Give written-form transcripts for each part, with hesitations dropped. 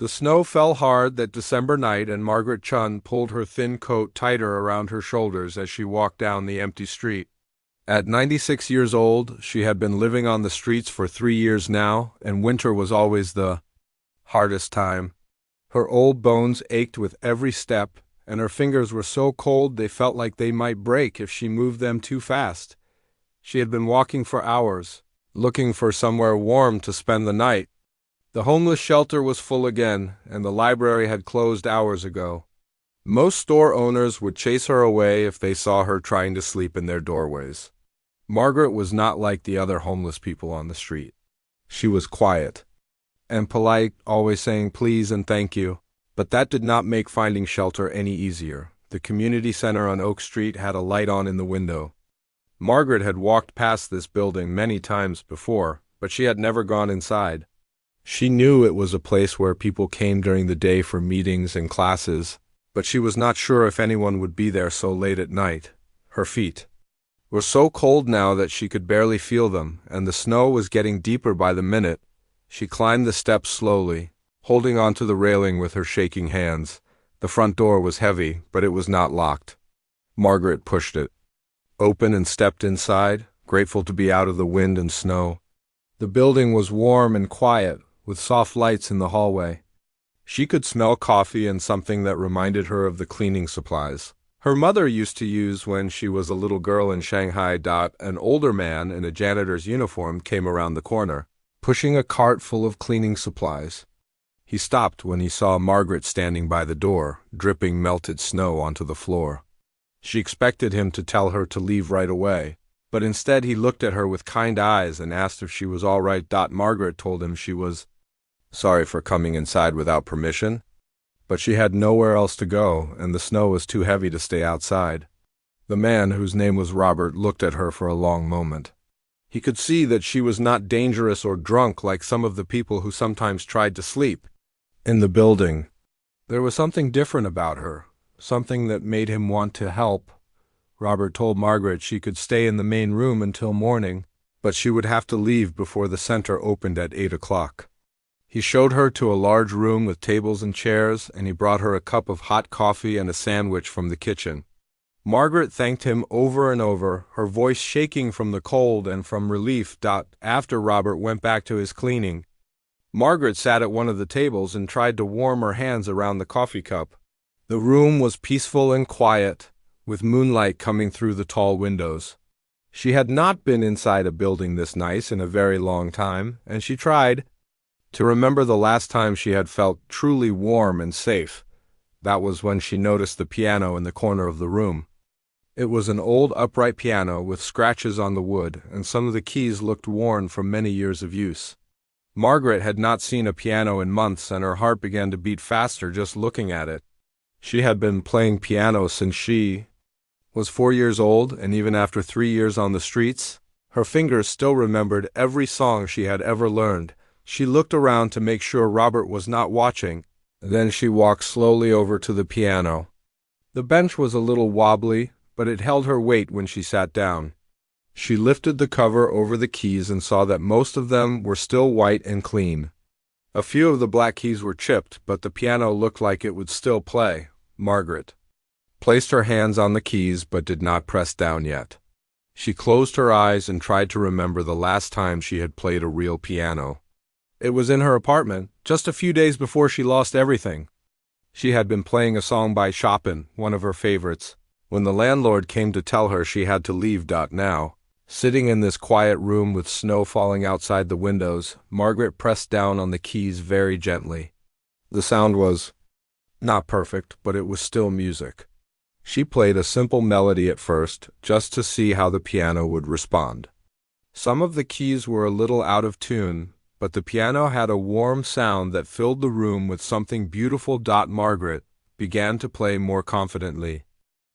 The snow fell hard that December night, and Margaret Chun pulled her thin coat tighter around her shoulders as she walked down the empty street. At 96 years old, she had been living on the streets for 3 years now, and winter was always the hardest time. Her old bones ached with every step, and her fingers were so cold they felt like they might break if she moved them too fast. She had been walking for hours, looking for somewhere warm to spend the night. The homeless shelter was full again, and the library had closed hours ago. Most store owners would chase her away if they saw her trying to sleep in their doorways. Margaret was not like the other homeless people on the street. She was quiet and polite, always saying please and thank you, but that did not make finding shelter any easier. The community center on Oak Street had a light on in the window. Margaret had walked past this building many times before, but she had never gone inside. She knew it was a place where people came during the day for meetings and classes, but she was not sure if anyone would be there so late at night. Her feet were so cold now that she could barely feel them, and the snow was getting deeper by the minute. She climbed the steps slowly, holding onto the railing with her shaking hands. The front door was heavy, but it was not locked. Margaret pushed it open and stepped inside, grateful to be out of the wind and snow. The building was warm and quiet, with soft lights in the hallway. She could smell coffee and something that reminded her of the cleaning supplies her mother used to use when she was a little girl in Shanghai. An older man in a janitor's uniform came around the corner, pushing a cart full of cleaning supplies. He stopped when he saw Margaret standing by the door, dripping melted snow onto the floor. She expected him to tell her to leave right away, but instead he looked at her with kind eyes and asked if she was all right. Margaret told him she was sorry for coming inside without permission, but she had nowhere else to go, and the snow was too heavy to stay outside. The man, whose name was Robert, looked at her for a long moment. He could see that she was not dangerous or drunk like some of the people who sometimes tried to sleep in the building. There was something different about her, something that made him want to help. Robert told Margaret she could stay in the main room until morning, but she would have to leave before the center opened at 8 o'clock. He showed her to a large room with tables and chairs, and he brought her a cup of hot coffee and a sandwich from the kitchen. Margaret thanked him over and over, her voice shaking from the cold and from relief. After Robert went back to his cleaning, Margaret sat at one of the tables and tried to warm her hands around the coffee cup. The room was peaceful and quiet, with moonlight coming through the tall windows. She had not been inside a building this nice in a very long time, and she tried to remember the last time she had felt truly warm and safe. That was when she noticed the piano in the corner of the room. It was an old upright piano with scratches on the wood, and some of the keys looked worn from many years of use. Margaret had not seen a piano in months, and her heart began to beat faster just looking at it. She had been playing piano since she was 4 years old, and even after 3 years on the streets, her fingers still remembered every song she had ever learned. She looked around to make sure Robert was not watching. Then she walked slowly over to the piano. The bench was a little wobbly, but it held her weight when she sat down. She lifted the cover over the keys and saw that most of them were still white and clean. A few of the black keys were chipped, but the piano looked like it would still play. Margaret placed her hands on the keys but did not press down yet. She closed her eyes and tried to remember the last time she had played a real piano. It was in her apartment, just a few days before she lost everything. She had been playing a song by Chopin, one of her favorites, when the landlord came to tell her she had to leave. Now, sitting in this quiet room with snow falling outside the windows, Margaret pressed down on the keys very gently. The sound was not perfect, but it was still music. She played a simple melody at first, just to see how the piano would respond. Some of the keys were a little out of tune, but the piano had a warm sound that filled the room with something beautiful. Margaret began to play more confidently.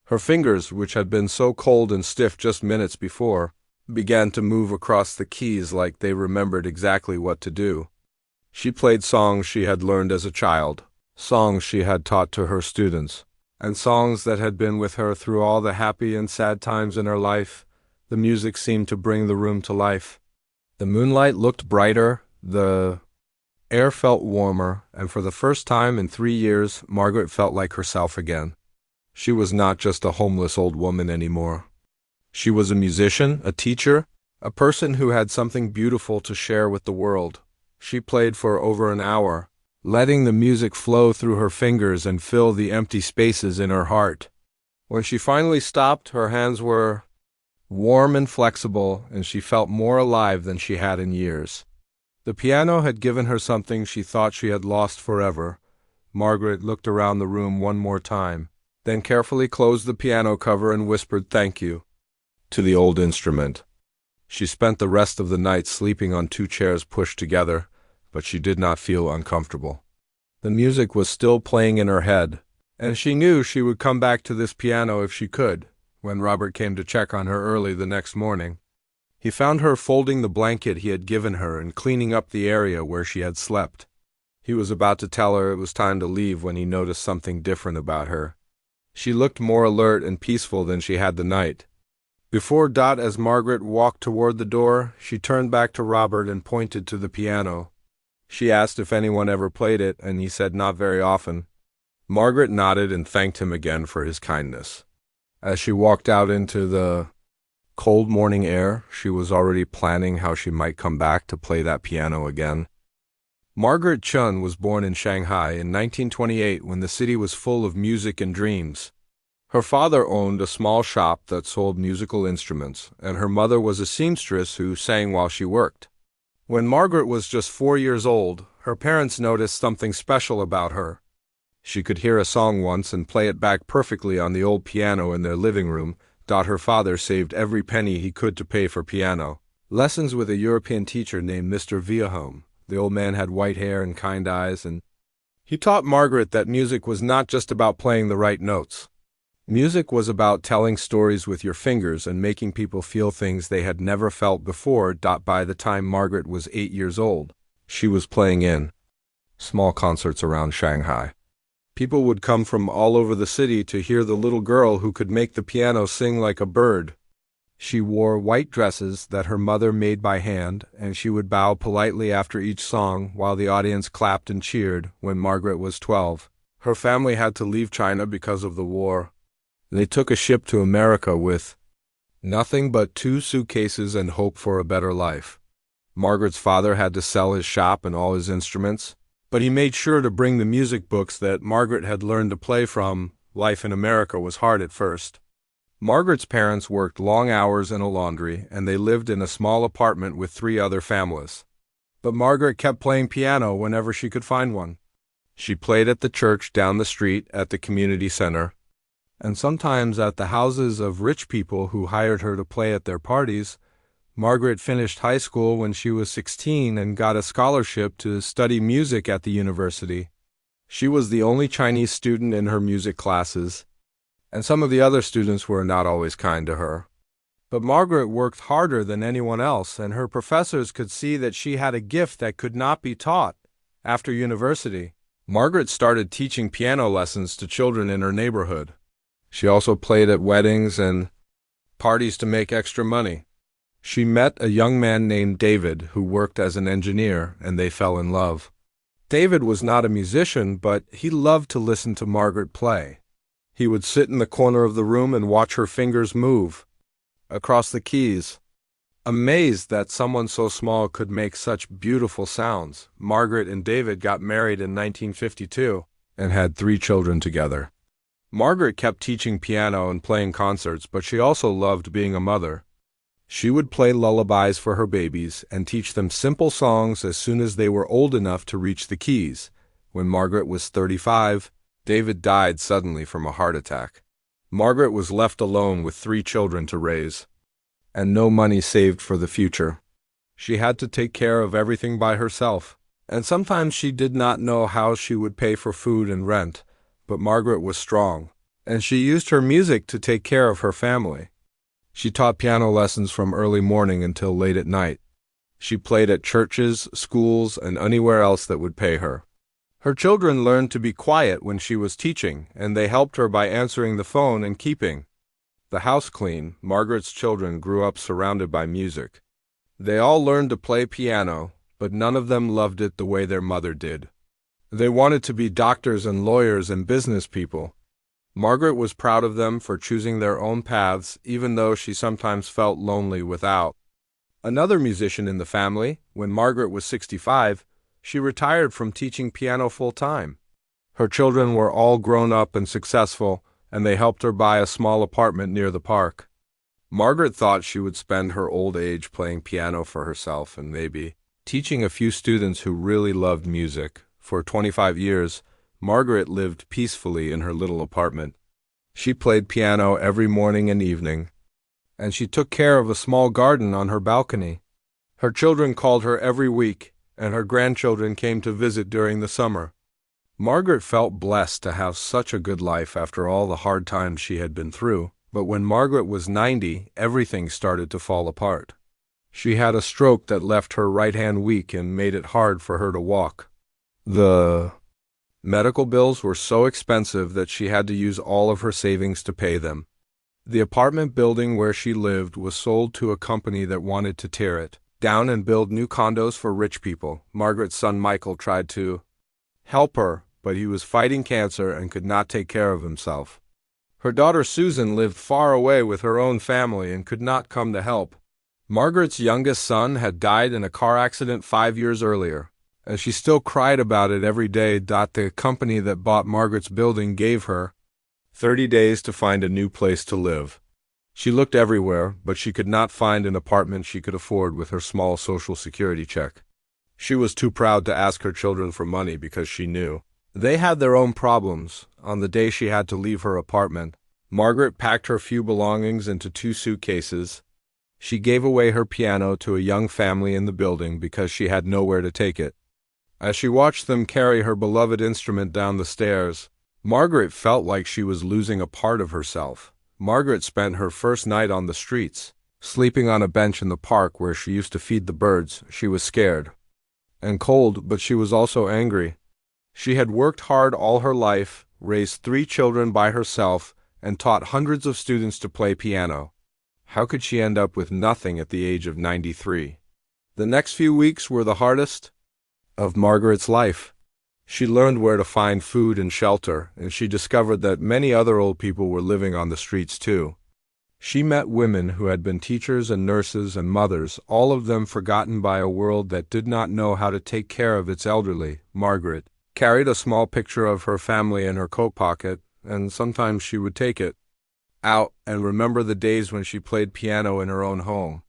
Her fingers, which had been so cold and stiff just minutes before, began to move across the keys like they remembered exactly what to do. She played songs she had learned as a child, songs she had taught to her students, and songs that had been with her through all the happy and sad times in her life. The music seemed to bring the room to life. The moonlight looked brighter, the Air felt warmer, and for the first time in 3 years, Margaret felt like herself again. She was not just a homeless old woman anymore. She was a musician, a teacher, a person who had something beautiful to share with the world. She played for over an hour, letting the music flow through her fingers and fill the empty spaces in her heart. When she finally stopped, her hands were warm and flexible, and she felt more alive than she had in years. The piano had given her something she thought she had lost forever. Margaret looked around the room one more time, then carefully closed the piano cover and whispered thank you to the old instrument. She spent the rest of the night sleeping on 2 chairs pushed together, but she did not feel uncomfortable. The music was still playing in her head, and she knew she would come back to this piano if she could. When Robert came to check on her early the next morning, he found her folding the blanket he had given her and cleaning up the area where she had slept. He was about to tell her it was time to leave when he noticed something different about her. She looked more alert and peaceful than she had the night. As Margaret walked toward the door, she turned back to Robert and pointed to the piano. She asked if anyone ever played it, and he said not very often. Margaret nodded and thanked him again for his kindness. As she walked out into the cold morning air, she was already planning how she might come back to play that piano again. Margaret Chun was born in Shanghai in 1928 when the city was full of music and dreams. Her father owned a small shop that sold musical instruments, and her mother was a seamstress who sang while she worked. When Margaret was just 4 years old, her parents noticed something special about her. She could hear a song once and play it back perfectly on the old piano in their living room. Her father saved every penny he could to pay for piano lessons with a European teacher named Mr. Villahome. The old man had white hair and kind eyes, and he taught Margaret that music was not just about playing the right notes. Music was about telling stories with your fingers and making people feel things they had never felt before. By the time Margaret was 8 years old, she was playing in small concerts around Shanghai. People would come from all over the city to hear the little girl who could make the piano sing like a bird. She wore white dresses that her mother made by hand, and she would bow politely after each song while the audience clapped and cheered. When Margaret was 12, her family had to leave China because of the war. They took a ship to America with nothing but 2 suitcases and hope for a better life. Margaret's father had to sell his shop and all his instruments, but he made sure to bring the music books that Margaret had learned to play from. Life in America was hard at first. Margaret's parents worked long hours in a laundry, and they lived in a small apartment with 3 other families. But Margaret kept playing piano whenever she could find one. She played at the church down the street, at the community center, and sometimes at the houses of rich people who hired her to play at their parties. Margaret finished high school when she was 16 and got a scholarship to study music at the university. She was the only Chinese student in her music classes, and some of the other students were not always kind to her. But Margaret worked harder than anyone else, and her professors could see that she had a gift that could not be taught. After university, Margaret started teaching piano lessons to children in her neighborhood. She also played at weddings and parties to make extra money. She met a young man named David who worked as an engineer, and they fell in love. David was not a musician, but he loved to listen to Margaret play. He would sit in the corner of the room and watch her fingers move across the keys, amazed that someone so small could make such beautiful sounds. Margaret and David got married in 1952 and had 3 children together. Margaret kept teaching piano and playing concerts, but she also loved being a mother. She would play lullabies for her babies and teach them simple songs as soon as they were old enough to reach the keys. When Margaret was 35, David died suddenly from a heart attack. Margaret was left alone with 3 children to raise, and no money saved for the future. She had to take care of everything by herself, and sometimes she did not know how she would pay for food and rent. But Margaret was strong, and she used her music to take care of her family. She taught piano lessons from early morning until late at night. She played at churches, schools, and anywhere else that would pay her. Her children learned to be quiet when she was teaching, and they helped her by answering the phone and keeping the house clean. Margaret's children grew up surrounded by music. They all learned to play piano, but none of them loved it the way their mother did. They wanted to be doctors and lawyers and business people. Margaret was proud of them for choosing their own paths, even though she sometimes felt lonely without. Another musician in the family, when Margaret was 65, she retired from teaching piano full-time. Her children were all grown up and successful, and they helped her buy a small apartment near the park. Margaret thought she would spend her old age playing piano for herself and maybe teaching a few students who really loved music. For 25 years, Margaret lived peacefully in her little apartment. She played piano every morning and evening, and she took care of a small garden on her balcony. Her children called her every week, and her grandchildren came to visit during the summer. Margaret felt blessed to have such a good life after all the hard times she had been through, but when Margaret was 90, everything started to fall apart. She had a stroke that left her right hand weak and made it hard for her to walk. The medical bills were so expensive that she had to use all of her savings to pay them. The apartment building where she lived was sold to a company that wanted to tear it down and build new condos for rich people. Margaret's son Michael tried to help her, but he was fighting cancer and could not take care of himself. Her daughter Susan lived far away with her own family and could not come to help. Margaret's youngest son had died in a car accident 5 years earlier, and she still cried about it every day. The company that bought Margaret's building gave her 30 days to find a new place to live. She looked everywhere, but she could not find an apartment she could afford with her small Social Security check. She was too proud to ask her children for money because she knew they had their own problems. On the day she had to leave her apartment, Margaret packed her few belongings into 2 suitcases. She gave away her piano to a young family in the building because she had nowhere to take it. As she watched them carry her beloved instrument down the stairs, Margaret felt like she was losing a part of herself. Margaret spent her first night on the streets, sleeping on a bench in the park where she used to feed the birds. She was scared and cold, but she was also angry. She had worked hard all her life, raised 3 children by herself, and taught hundreds of students to play piano. How could she end up with nothing at the age of 93? The next few weeks were the hardest of Margaret's life. She learned where to find food and shelter, and she discovered that many other old people were living on the streets too. She met women who had been teachers and nurses and mothers, all of them forgotten by a world that did not know how to take care of its elderly. Margaret carried a small picture of her family in her coat pocket, and sometimes she would take it out and remember the days when she played piano in her own home.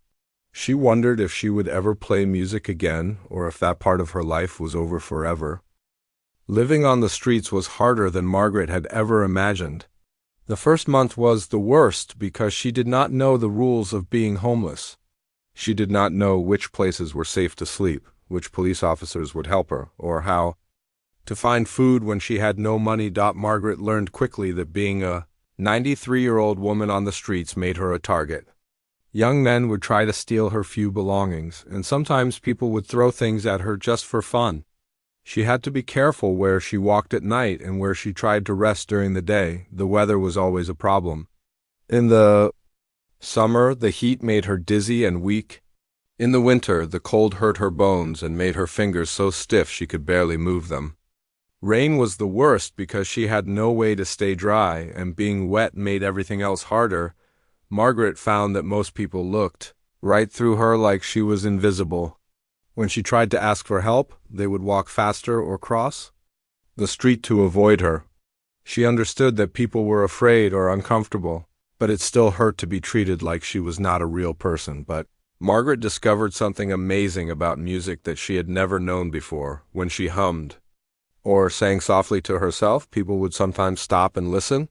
She wondered if she would ever play music again, or if that part of her life was over forever. Living on the streets was harder than Margaret had ever imagined. The first month was the worst because she did not know the rules of being homeless. She did not know which places were safe to sleep, which police officers would help her, or how to find food when she had no money. Margaret learned quickly that being a 93-year-old woman on the streets made her a target. Young men would try to steal her few belongings, and sometimes people would throw things at her just for fun. She had to be careful where she walked at night and where she tried to rest during the day. The weather was always a problem. In the summer, the heat made her dizzy and weak. In the winter, the cold hurt her bones and made her fingers so stiff she could barely move them. Rain was the worst because she had no way to stay dry, and being wet made everything else harder. Margaret found that most people looked right through her like she was invisible. When she tried to ask for help, they would walk faster or cross the street to avoid her. She understood that people were afraid or uncomfortable, but it still hurt to be treated like she was not a real person. But Margaret discovered something amazing about music that she had never known before. When she hummed or sang softly to herself, people would sometimes stop and listen.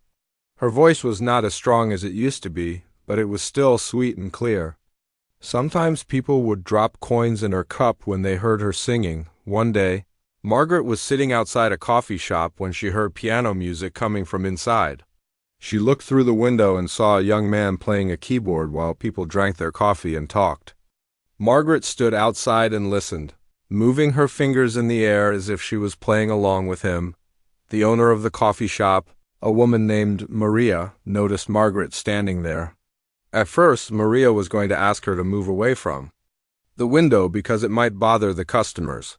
Her voice was not as strong as it used to be, but it was still sweet and clear. Sometimes people would drop coins in her cup when they heard her singing. One day, Margaret was sitting outside a coffee shop when she heard piano music coming from inside. She looked through the window and saw a young man playing a keyboard while people drank their coffee and talked. Margaret stood outside and listened, moving her fingers in the air as if she was playing along with him. The owner of the coffee shop, a woman named Maria, noticed Margaret standing there. At first, Maria was going to ask her to move away from the window because it might bother the customers.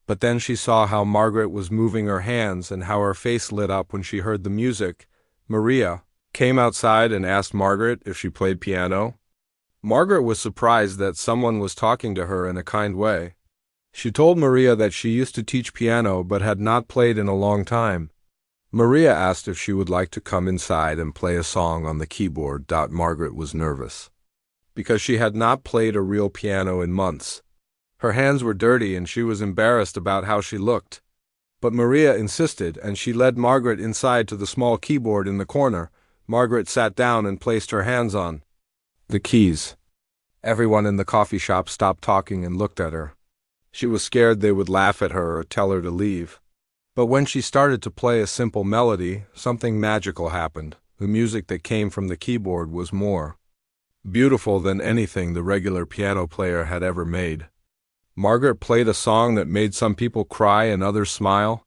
But then she saw how Margaret was moving her hands and how her face lit up when she heard the music. Maria came outside and asked Margaret if she played piano. Margaret was surprised that someone was talking to her in a kind way. She told Maria that she used to teach piano but had not played in a long time. Maria asked if she would like to come inside and play a song on the keyboard. Margaret was nervous because she had not played a real piano in months. Her hands were dirty and she was embarrassed about how she looked. But Maria insisted, and she led Margaret inside to the small keyboard in the corner. Margaret sat down and placed her hands on the keys. Everyone in the coffee shop stopped talking and looked at her. She was scared they would laugh at her or tell her to leave. But when she started to play a simple melody, something magical happened. The music that came from the keyboard was more beautiful than anything the regular piano player had ever made. Margaret played a song that made some people cry and others smile.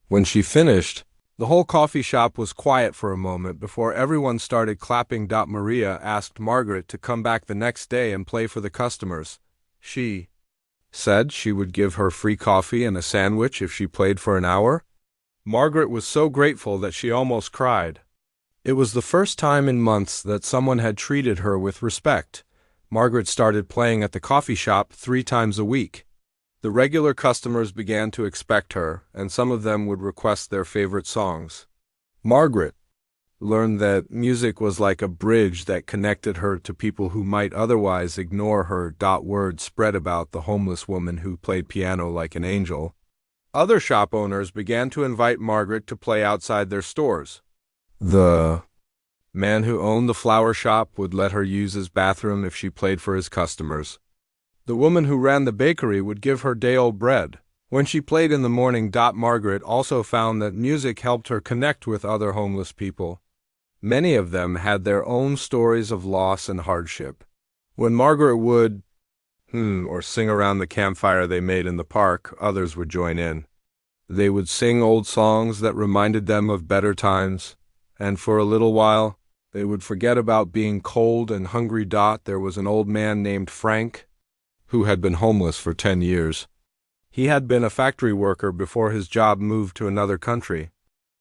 When she finished, the whole coffee shop was quiet for a moment before everyone started clapping. Maria asked Margaret to come back the next day and play for the customers. She said she would give her free coffee and a sandwich if she played for an hour. Margaret was so grateful that she almost cried. It was the first time in months that someone had treated her with respect. Margaret started playing at the coffee shop 3 times a week. The regular customers began to expect her, and some of them would request their favorite songs. Margaret learned that music was like a bridge that connected her to people who might otherwise ignore her. Word spread about the homeless woman who played piano like an angel. Other shop owners began to invite Margaret to play outside their stores. The man who owned the flower shop would let her use his bathroom if she played for his customers. The woman who ran the bakery would give her day-old bread when she played in the morning. Margaret also found that music helped her connect with other homeless people. Many of them had their own stories of loss and hardship. When Margaret would or sing around the campfire they made in the park, others would join in. They would sing old songs that reminded them of better times, and for a little while, they would forget about being cold and hungry. There was an old man named Frank who had been homeless for 10 years. He had been a factory worker before his job moved to another country.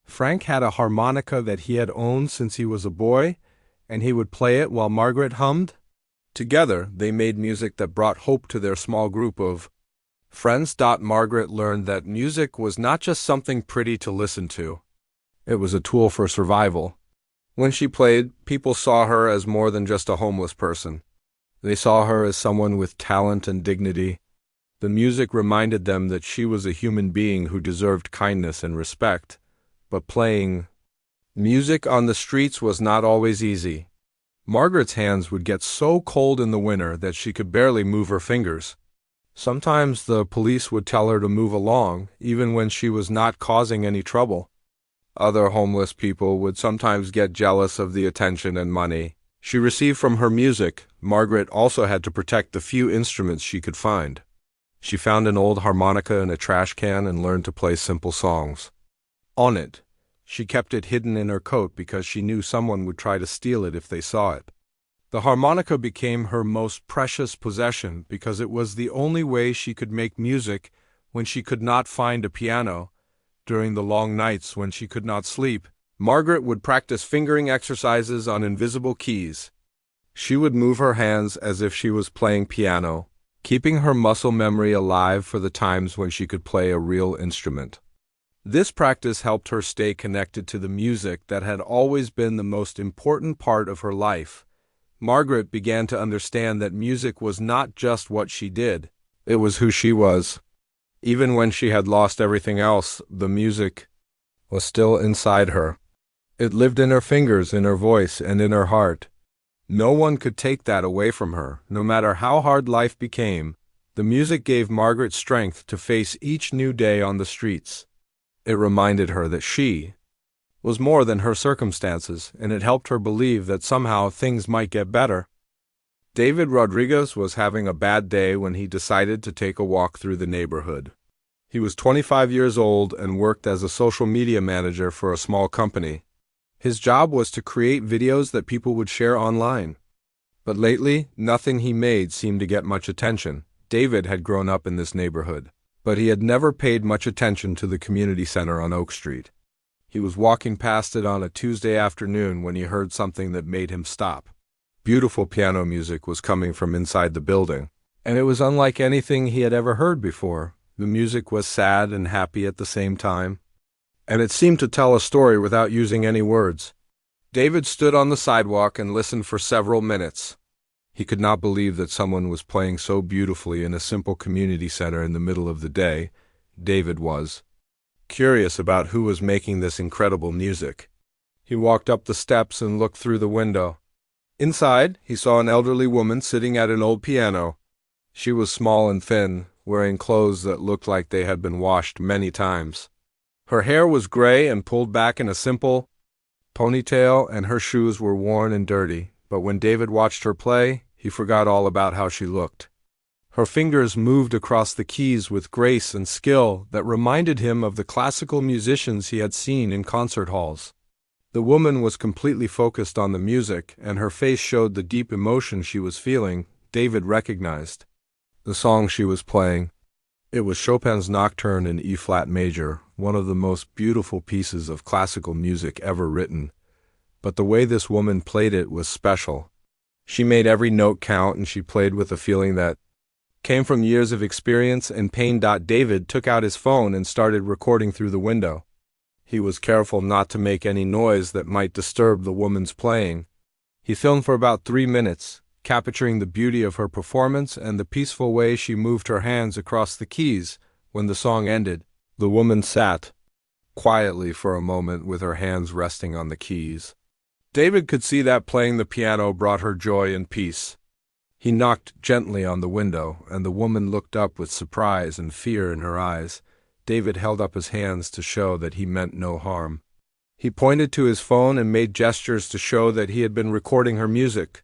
Frank had a harmonica that he had owned since he was a boy, and he would play it while Margaret hummed. Together, they made music that brought hope to their small group of friends. Margaret learned that music was not just something pretty to listen to. It was a tool for survival. When she played, people saw her as more than just a homeless person. They saw her as someone with talent and dignity. The music reminded them that she was a human being who deserved kindness and respect. But playing music on the streets was not always easy. Margaret's hands would get so cold in the winter that she could barely move her fingers. Sometimes the police would tell her to move along, even when she was not causing any trouble. Other homeless people would sometimes get jealous of the attention and money she received from her music. Margaret also had to protect the few instruments she could find. She found an old harmonica in a trash can and learned to play simple songs on it. She kept it hidden in her coat because she knew someone would try to steal it if they saw it. The harmonica became her most precious possession because it was the only way she could make music when she could not find a piano. During the long nights when she could not sleep, Margaret would practice fingering exercises on invisible keys. She would move her hands as if she was playing piano, keeping her muscle memory alive for the times when she could play a real instrument. This practice helped her stay connected to the music that had always been the most important part of her life. Margaret began to understand that music was not just what she did, it was who she was. Even when she had lost everything else, the music was still inside her. It lived in her fingers, in her voice, and in her heart. No one could take that away from her, no matter how hard life became. The music gave Margaret strength to face each new day on the streets. It reminded her that she was more than her circumstances, and it helped her believe that somehow things might get better. David Rodriguez was having a bad day when he decided to take a walk through the neighborhood. He was 25 years old and worked as a social media manager for a small company. His job was to create videos that people would share online. But lately, nothing he made seemed to get much attention. David had grown up in this neighborhood, but he had never paid much attention to the community center on Oak Street. He was walking past it on a Tuesday afternoon when he heard something that made him stop. Beautiful piano music was coming from inside the building, and it was unlike anything he had ever heard before. The music was sad and happy at the same time, and it seemed to tell a story without using any words. David stood on the sidewalk and listened for several minutes. He could not believe that someone was playing so beautifully in a simple community center in the middle of the day. David was curious about who was making this incredible music. He walked up the steps and looked through the window. Inside, he saw an elderly woman sitting at an old piano. She was small and thin, wearing clothes that looked like they had been washed many times. Her hair was gray and pulled back in a simple ponytail, and her shoes were worn and dirty. But when David watched her play, he forgot all about how she looked. Her fingers moved across the keys with grace and skill that reminded him of the classical musicians he had seen in concert halls. The woman was completely focused on the music, and her face showed the deep emotion she was feeling. David recognized the song she was playing. It was Chopin's Nocturne in E-flat major, one of the most beautiful pieces of classical music ever written. But the way this woman played it was special. She made every note count, and she played with a feeling that came from years of experience and pain. David took out his phone and started recording through the window. He was careful not to make any noise that might disturb the woman's playing. He filmed for about 3 minutes, capturing the beauty of her performance and the peaceful way she moved her hands across the keys. When the song ended, the woman sat quietly for a moment with her hands resting on the keys. David could see that playing the piano brought her joy and peace. He knocked gently on the window, and the woman looked up with surprise and fear in her eyes. David held up his hands to show that he meant no harm. He pointed to his phone and made gestures to show that he had been recording her music.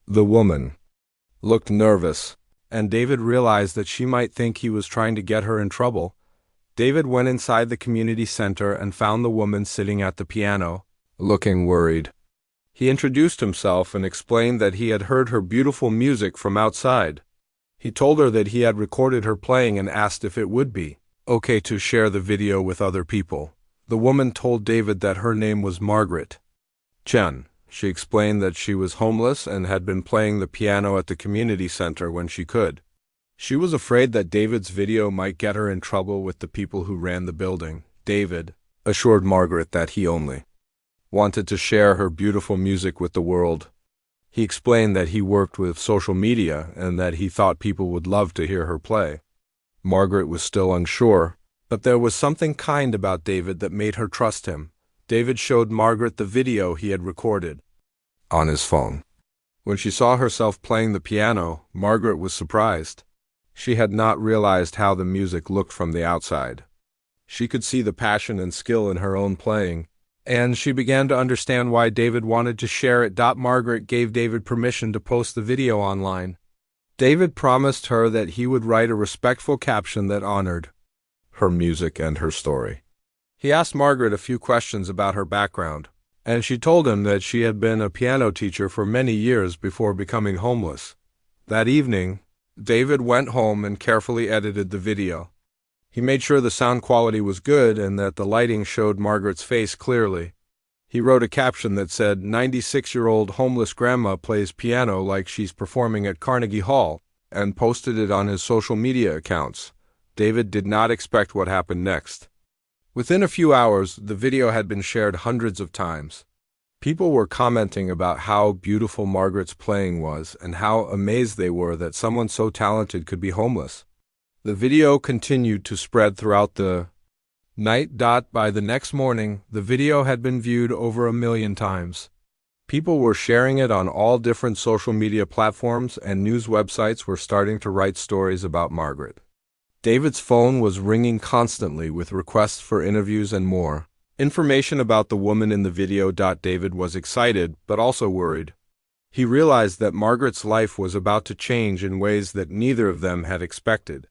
The woman looked nervous, and David realized that she might think he was trying to get her in trouble. David went inside the community center and found the woman sitting at the piano, looking worried. He introduced himself and explained that he had heard her beautiful music from outside. He told her that he had recorded her playing and asked if it would be okay to share the video with other people. The woman told David that her name was Margaret Chen. She explained that she was homeless and had been playing the piano at the community center when she could. She was afraid that David's video might get her in trouble with the people who ran the building. David assured Margaret that he only wanted to share her beautiful music with the world. He explained that he worked with social media and that he thought people would love to hear her play. Margaret was still unsure, but there was something kind about David that made her trust him. David showed Margaret the video he had recorded on his phone. When she saw herself playing the piano, Margaret was surprised. She had not realized how the music looked from the outside. She could see the passion and skill in her own playing, and she began to understand why David wanted to share it. Margaret gave David permission to post the video online. David promised her that he would write a respectful caption that honored her music and her story. He asked Margaret a few questions about her background, and she told him that she had been a piano teacher for many years before becoming homeless. That evening, David went home and carefully edited the video. He made sure the sound quality was good and that the lighting showed Margaret's face clearly. He wrote a caption that said, "96-year-old homeless grandma plays piano like she's performing at Carnegie Hall," and posted it on his social media accounts. David did not expect what happened next. Within a few hours, the video had been shared hundreds of times. People were commenting about how beautiful Margaret's playing was and how amazed they were that someone so talented could be homeless. The video continued to spread throughout the night. By the next morning, the video had been viewed over 1 million times. People were sharing it on all different social media platforms, and news websites were starting to write stories about Margaret. David's phone was ringing constantly with requests for interviews and more information about the woman in the video. David was excited, but also worried. He realized that Margaret's life was about to change in ways that neither of them had expected.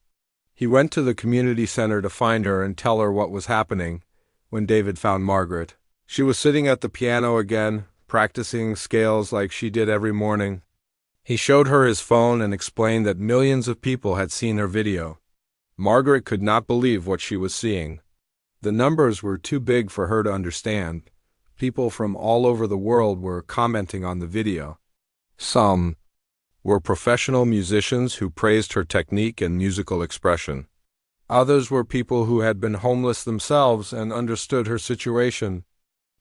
He went to the community center to find her and tell her what was happening. When David found Margaret, she was sitting at the piano again, practicing scales like she did every morning. He showed her his phone and explained that millions of people had seen her video. Margaret could not believe what she was seeing. The numbers were too big for her to understand. People from all over the world were commenting on the video. Some were professional musicians who praised her technique and musical expression. Others were people who had been homeless themselves and understood her situation.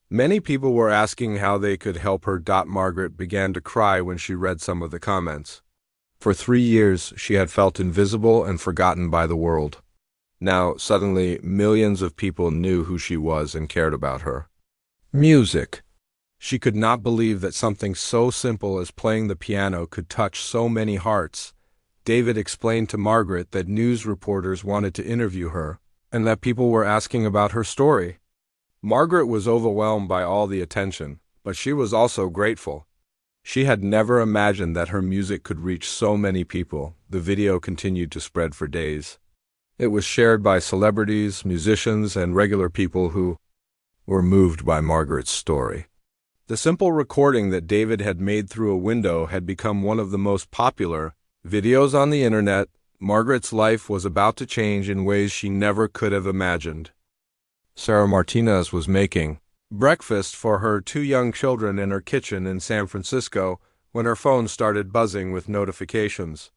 Many people were asking how they could help her. Margaret began to cry when she read some of the comments. For 3 years, she had felt invisible and forgotten by the world. Now, suddenly, millions of people knew who she was and cared about her. Music. She could not believe that something so simple as playing the piano could touch so many hearts. David explained to Margaret that news reporters wanted to interview her, and that people were asking about her story. Margaret was overwhelmed by all the attention, but she was also grateful. She had never imagined that her music could reach so many people. The video continued to spread for days. It was shared by celebrities, musicians, and regular people who were moved by Margaret's story. The simple recording that David had made through a window had become one of the most popular videos on the internet. Margaret's life was about to change in ways she never could have imagined. Sarah Martinez was making breakfast for her 2 young children in her kitchen in San Francisco when her phone started buzzing with notifications.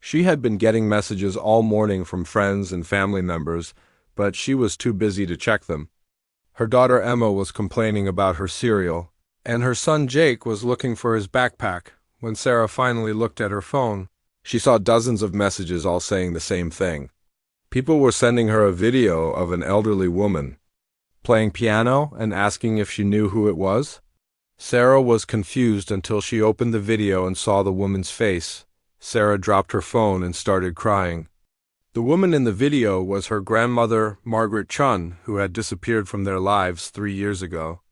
She had been getting messages all morning from friends and family members, but she was too busy to check them. Her daughter Emma was complaining about her cereal, and her son Jake was looking for his backpack. When Sarah finally looked at her phone, she saw dozens of messages all saying the same thing. People were sending her a video of an elderly woman playing piano and asking if she knew who it was. Sarah was confused until she opened the video and saw the woman's face. Sarah dropped her phone and started crying. The woman in the video was her grandmother, Margaret Chun, who had disappeared from their lives 3 years ago.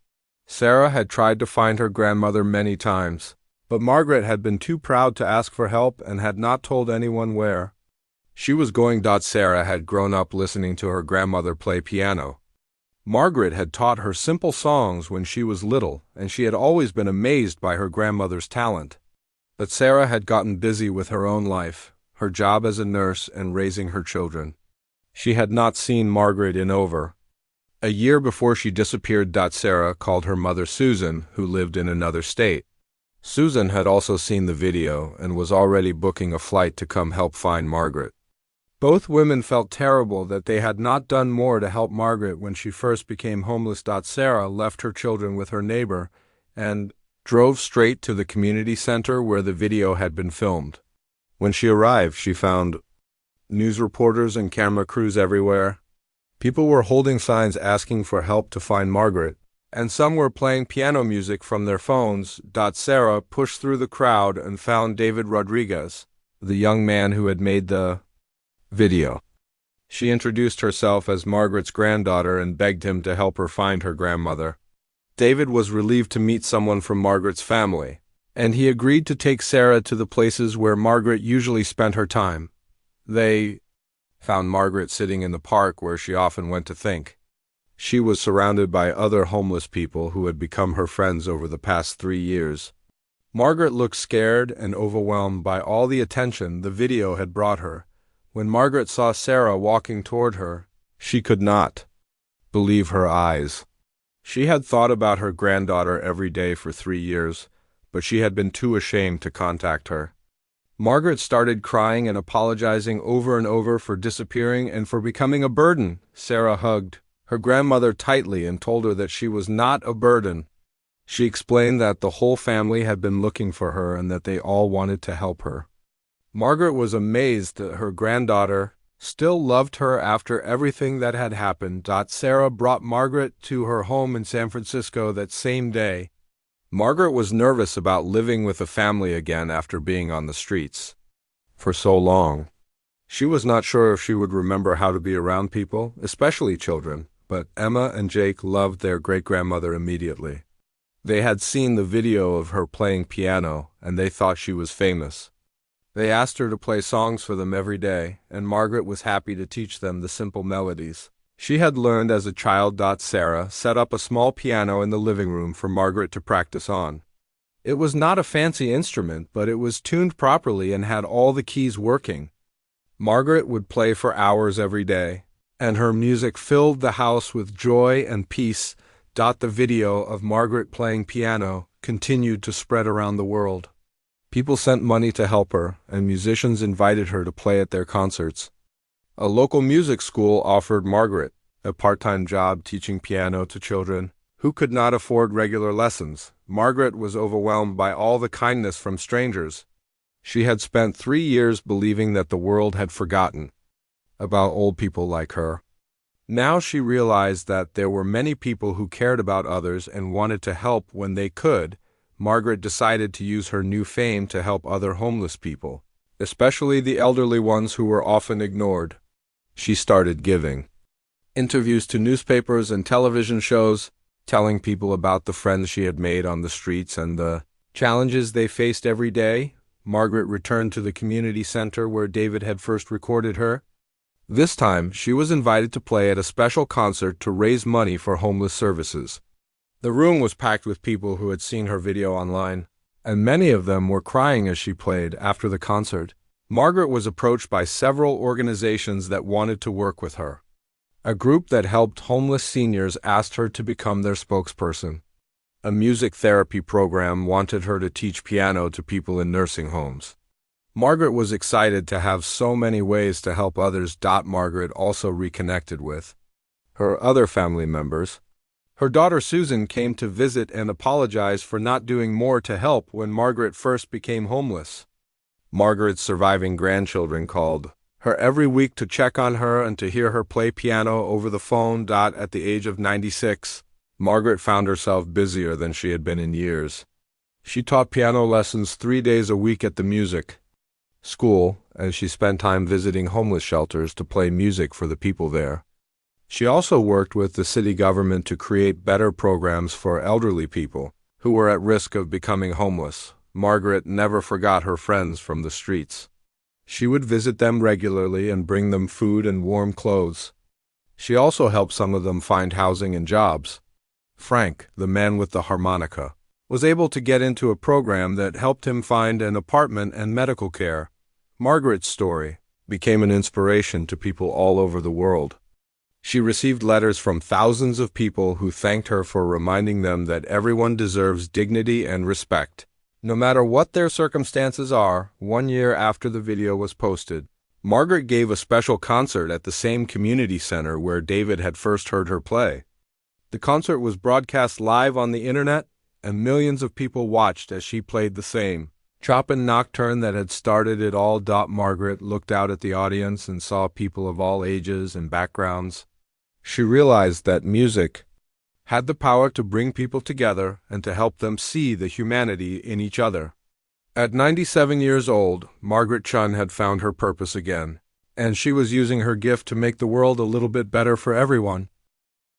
Sarah had tried to find her grandmother many times, but Margaret had been too proud to ask for help and had not told anyone where she was going. Sarah had grown up listening to her grandmother play piano. Margaret had taught her simple songs when she was little, and she had always been amazed by her grandmother's talent. But Sarah had gotten busy with her own life, her job as a nurse and raising her children. She had not seen Margaret in over a year before she disappeared. Sarah called her mother Susan, who lived in another state. Susan had also seen the video and was already booking a flight to come help find Margaret. Both women felt terrible that they had not done more to help Margaret when she first became homeless. Sarah left her children with her neighbor and drove straight to the community center where the video had been filmed. When she arrived, she found news reporters and camera crews everywhere. People were holding signs asking for help to find Margaret, and some were playing piano music from their phones. Sarah pushed through the crowd and found David Rodriguez, the young man who had made the video. She introduced herself as Margaret's granddaughter and begged him to help her find her grandmother. David was relieved to meet someone from Margaret's family, and he agreed to take Sarah to the places where Margaret usually spent her time. They found Margaret sitting in the park where she often went to think. She was surrounded by other homeless people who had become her friends over the past 3 years. Margaret looked scared and overwhelmed by all the attention the video had brought her. When Margaret saw Sarah walking toward her, she could not believe her eyes. She had thought about her granddaughter every day for 3 years, but she had been too ashamed to contact her. Margaret started crying and apologizing over and over for disappearing and for becoming a burden. Sarah hugged her grandmother tightly and told her that she was not a burden. She explained that the whole family had been looking for her and that they all wanted to help her. Margaret was amazed that her granddaughter still loved her after everything that had happened. Sarah brought Margaret to her home in San Francisco that same day. Margaret was nervous about living with a family again after being on the streets for so long. She was not sure if she would remember how to be around people, especially children, but Emma and Jake loved their great-grandmother immediately. They had seen the video of her playing piano, and they thought she was famous. They asked her to play songs for them every day, and Margaret was happy to teach them the simple melodies she had learned as a child. Sarah set up a small piano in the living room for Margaret to practice on. It was not a fancy instrument, but it was tuned properly and had all the keys working. Margaret would play for hours every day, and her music filled the house with joy and peace. The video of Margaret playing piano continued to spread around the world. People sent money to help her, and musicians invited her to play at their concerts. A local music school offered Margaret a part-time job teaching piano to children who could not afford regular lessons. Margaret was overwhelmed by all the kindness from strangers. She had spent 3 years believing that the world had forgotten about old people like her. Now she realized that there were many people who cared about others and wanted to help when they could. Margaret decided to use her new fame to help other homeless people, especially the elderly ones who were often ignored. She started giving interviews to newspapers and television shows, telling people about the friends she had made on the streets and the challenges they faced every day. Margaret returned to the community center where David had first recorded her. This time, she was invited to play at a special concert to raise money for homeless services. The room was packed with people who had seen her video online, and many of them were crying as she played. After the concert, Margaret was approached by several organizations that wanted to work with her. A group that helped homeless seniors asked her to become their spokesperson. A music therapy program wanted her to teach piano to people in nursing homes. Margaret was excited to have so many ways to help others. Margaret also reconnected with her other family members. Her daughter Susan came to visit and apologize for not doing more to help when Margaret first became homeless. Margaret's surviving grandchildren called her every week to check on her and to hear her play piano over the phone. At the age of 96, Margaret found herself busier than she had been in years. She taught piano lessons 3 days a week at the music school, and she spent time visiting homeless shelters to play music for the people there. She also worked with the city government to create better programs for elderly people who were at risk of becoming homeless. Margaret never forgot her friends from the streets. She would visit them regularly and bring them food and warm clothes. She also helped some of them find housing and jobs. Frank, the man with the harmonica, was able to get into a program that helped him find an apartment and medical care. Margaret's story became an inspiration to people all over the world. She received letters from thousands of people who thanked her for reminding them that everyone deserves dignity and respect, no matter what their circumstances are. 1 year after the video was posted, Margaret gave a special concert at the same community center where David had first heard her play. The concert was broadcast live on the internet, and millions of people watched as she played the same Chopin nocturne that had started it all. Margaret looked out at the audience and saw people of all ages and backgrounds. She realized that music had the power to bring people together and to help them see the humanity in each other. At 97 years old, Margaret Chun had found her purpose again, and she was using her gift to make the world a little bit better for everyone.